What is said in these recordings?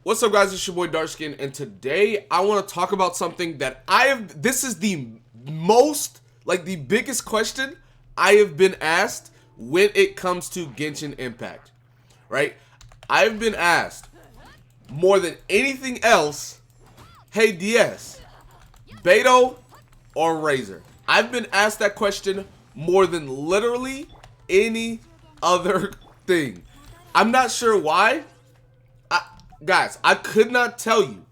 What's up, guys? It's your boy Darkskin, and today I want to talk about something that this is the the biggest question I have been asked when it comes to Genshin Impact, right? I've been asked more than anything else, hey DS, Beidou or Razor? I've been asked that question more than literally any other thing. I'm not sure why. Guys, I could not tell you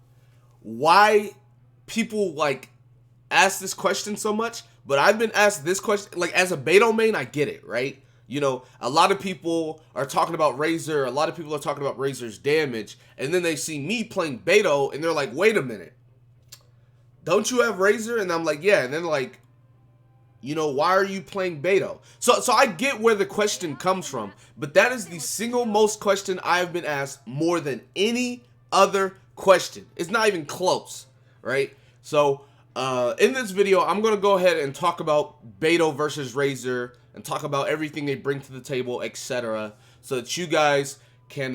why people ask this question so much, but I've been asked this question. As a Beidou main, I get it, right? You know, a lot of people are talking about Razor, a lot of people are talking about Razor's damage, and then they see me playing Beidou and they're like, wait a minute, don't you have Razor? And I'm like, yeah. And then like, you know, why are you playing Beidou? So I get where the question comes from, but that is the single most question I have been asked more than any other question. It's not even close, right? So in this video, I'm going to go ahead and talk about Beidou versus Razor and talk about everything they bring to the table, etc. So that you guys can,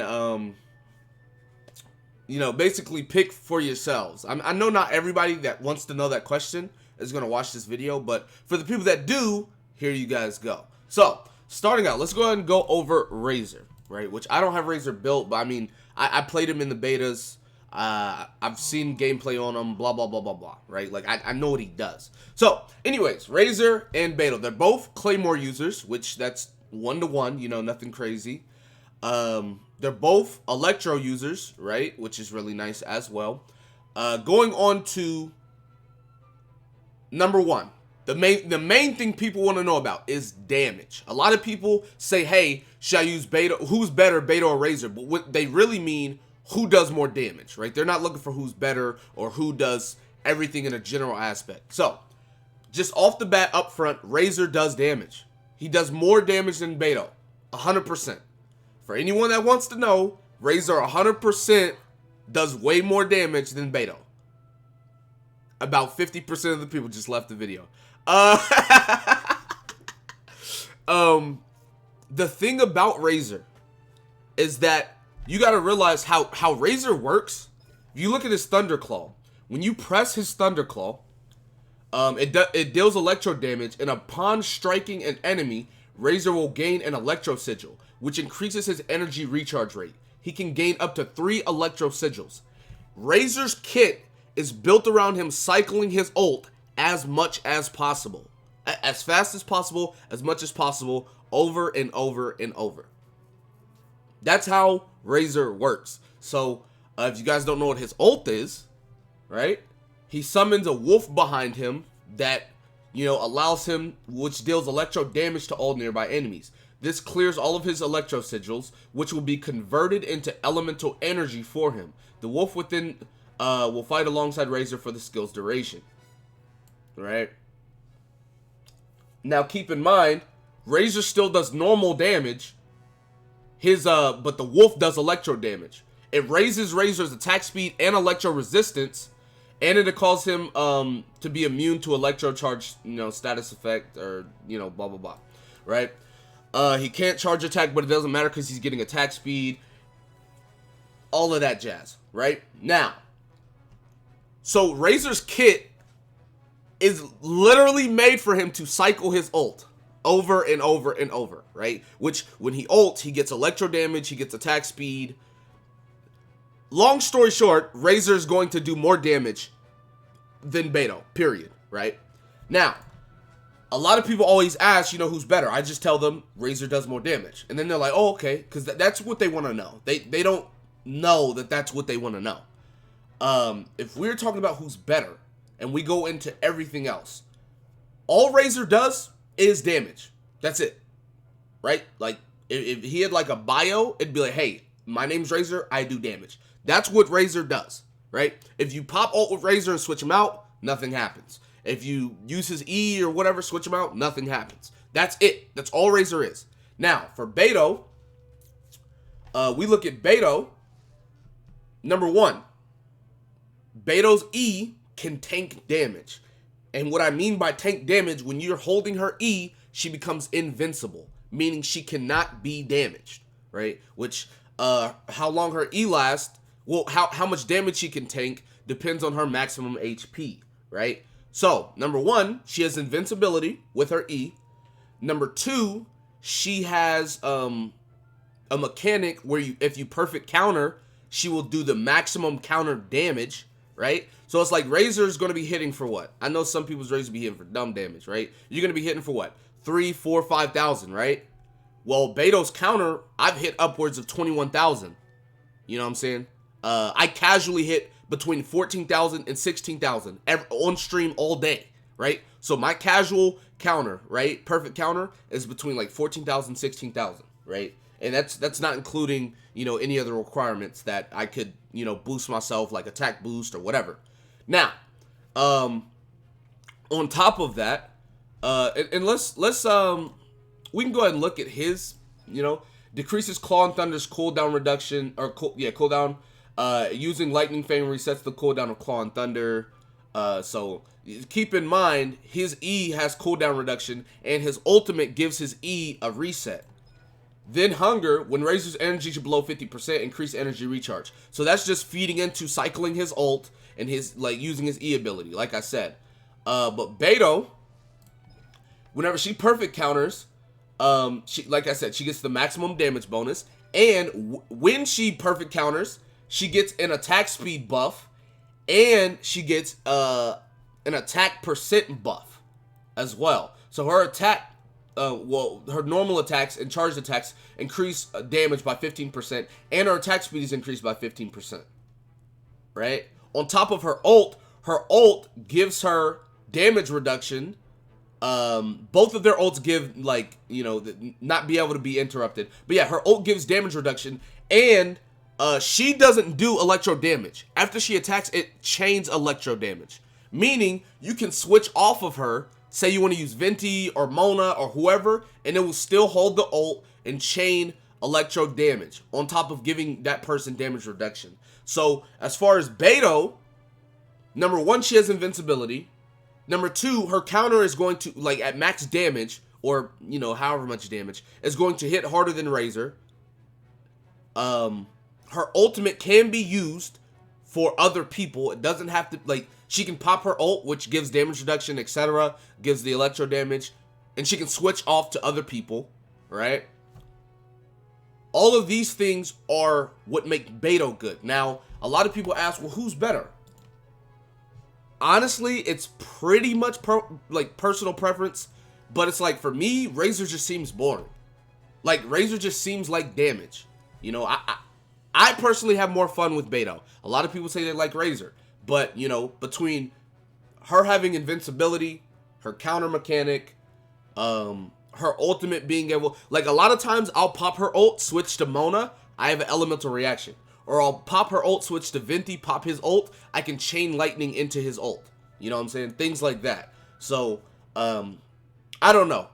you know, basically pick for yourselves. I know not everybody that wants to know that question is going to watch this video, but for the people that do, here you guys go. So, starting out, let's go ahead and go over Razor, right? Which I don't have Razor built, but I mean, I played him in the betas. I've seen gameplay on him, blah, blah, blah, blah, blah, right? Like, I know what he does. So, anyways, Razor and Beidou, they're both Claymore users, which that's 1-to-1, you know, nothing crazy. They're both Electro users, right? Which is really nice as well. Going on to number one, the main thing people want to know about is damage. A lot of people say, hey, should I use Beidou? Who's better, Beidou or Razor? But what they really mean, who does more damage, right? They're not looking for who's better or who does everything in a general aspect. So, just off the bat up front, Razor does damage. He does more damage than Beidou, 100%. For anyone that wants to know, Razor 100% does way more damage than Beidou. About 50% of the people just left the video. The thing about Razor is that you got to realize how Razor works. If you look at his Thunderclaw, when you press his Thunderclaw, it deals electro damage, and upon striking an enemy, Razor will gain an electro sigil, which increases his energy recharge rate. He can gain up to 3 electro sigils. Razor's kit is built around him cycling his ult as much as possible. As fast as possible, as much as possible, over and over and over. That's how Razor works. So, if you guys don't know what his ult is, right? He summons a wolf behind him that, you know, allows him, which deals electro damage to all nearby enemies. This clears all of his electro sigils, which will be converted into elemental energy for him. The wolf within will fight alongside Razor for the skill's duration. Right? Now keep in mind, Razor still does normal damage. But the wolf does electro damage. It raises Razor's attack speed and electro resistance, and it calls him to be immune to electro charge, you know, status effect, or, you know, blah blah blah. Right? He can't charge attack, but it doesn't matter because he's getting attack speed. All of that jazz, right? Now, so Razor's kit is literally made for him to cycle his ult over and over and over, right? Which, when he ults, he gets electro damage, he gets attack speed. Long story short, Razor is going to do more damage than Beidou, period, right? Now, a lot of people always ask, you know, who's better? I just tell them Razor does more damage. And then they're like, oh, okay, because that's what they want to know. They don't know that that's what they want to know. If we're talking about who's better, and we go into everything else, all Razor does is damage. That's it, right? Like, if he had like a bio, it'd be like, hey, my name's Razor, I do damage. That's what Razor does, right? If you pop ult with Razor and switch him out, nothing happens. If you use his E or whatever, switch him out, nothing happens. That's it. That's all Razor is. Now, for Beidou, we look at Beidou. Number one, Beidou's E can tank damage. And what I mean by tank damage, when you're holding her E, she becomes invincible, meaning she cannot be damaged, right? Which, how long her E lasts well, how much damage she can tank depends on her maximum HP, right? So, number one, she has invincibility with her E. Number two, she has a mechanic where if you perfect counter, she will do the maximum counter damage, right? So it's like Razor's going to be hitting for what? I know some people's Razor be hitting for dumb damage, right? You're going to be hitting for what? 3, 4, 5,000, right? Well, Beidou's counter, I've hit upwards of 21,000. You know what I'm saying? I casually hit between 14,000 and 16,000 on stream all day, right? So my casual counter, right? Perfect counter is between like 14,000, 16,000, right? And that's not including, you know, any other requirements that I could, you know, boost myself, like attack boost or whatever. Now, on top of that, and let's we can go ahead and look at his, you know, decreases Claw and Thunder's cooldown reduction, or cooldown. Using Lightning Fang resets the cooldown of Claw and Thunder. So keep in mind, his E has cooldown reduction, and his ultimate gives his E a reset. Then Hunger, when Razor's energy is below 50%, increase energy recharge. So that's just feeding into cycling his ult and his, like, using his E ability, like I said. But Beidou, whenever she perfect counters, she, like I said, she gets the maximum damage bonus, and when she perfect counters, she gets an attack speed buff, and she gets an attack percent buff as well. So her attack, her normal attacks and charged attacks increase damage by 15%, and her attack speed is increased by 15%. Right? On top of her ult gives her damage reduction. Both of their ults give, like, you know, not be able to be interrupted. But yeah, her ult gives damage reduction, and she doesn't do electro damage. After she attacks, it chains electro damage. Meaning, you can switch off of her, say you want to use Venti or Mona or whoever, and it will still hold the ult and chain electro damage, on top of giving that person damage reduction. So, as far as Beidou, number one, she has invincibility. Number two, her counter is going to, like, at max damage, or, you know, however much damage, is going to hit harder than Razor. Her ultimate can be used for other people. It doesn't have to, like, she can pop her ult, which gives damage reduction, etc., gives the electro damage, and she can switch off to other people, right? All of these things are what make Beidou good. Now, a lot of people ask, well, who's better? Honestly, it's pretty much personal preference, but it's like, for me, Razor just seems boring. Like, Razor just seems like damage. You know, I personally have more fun with Beidou. A lot of people say they like Razor, but, you know, between her having invincibility, her counter mechanic, her ultimate being able, like, a lot of times I'll pop her ult, switch to Mona, I have an elemental reaction. Or I'll pop her ult, switch to Venti, pop his ult, I can chain lightning into his ult. You know what I'm saying? Things like that. So, I don't know.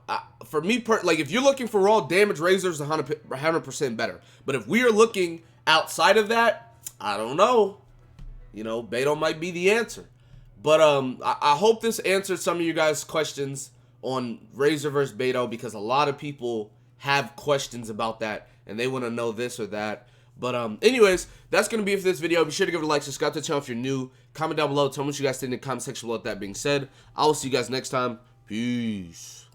For me, like, if you're looking for raw damage, Razor's 100% better. But if we are looking outside of that, I don't know. You know, Beidou might be the answer. But I hope this answered some of you guys' questions on Razor versus Beidou, because a lot of people have questions about that, and they want to know this or that. But anyways, that's going to be it for this video. Be sure to give it a like, subscribe to the channel if you're new. Comment down below. Tell me what you guys think in the comment section below. With that being said, I will see you guys next time. Peace.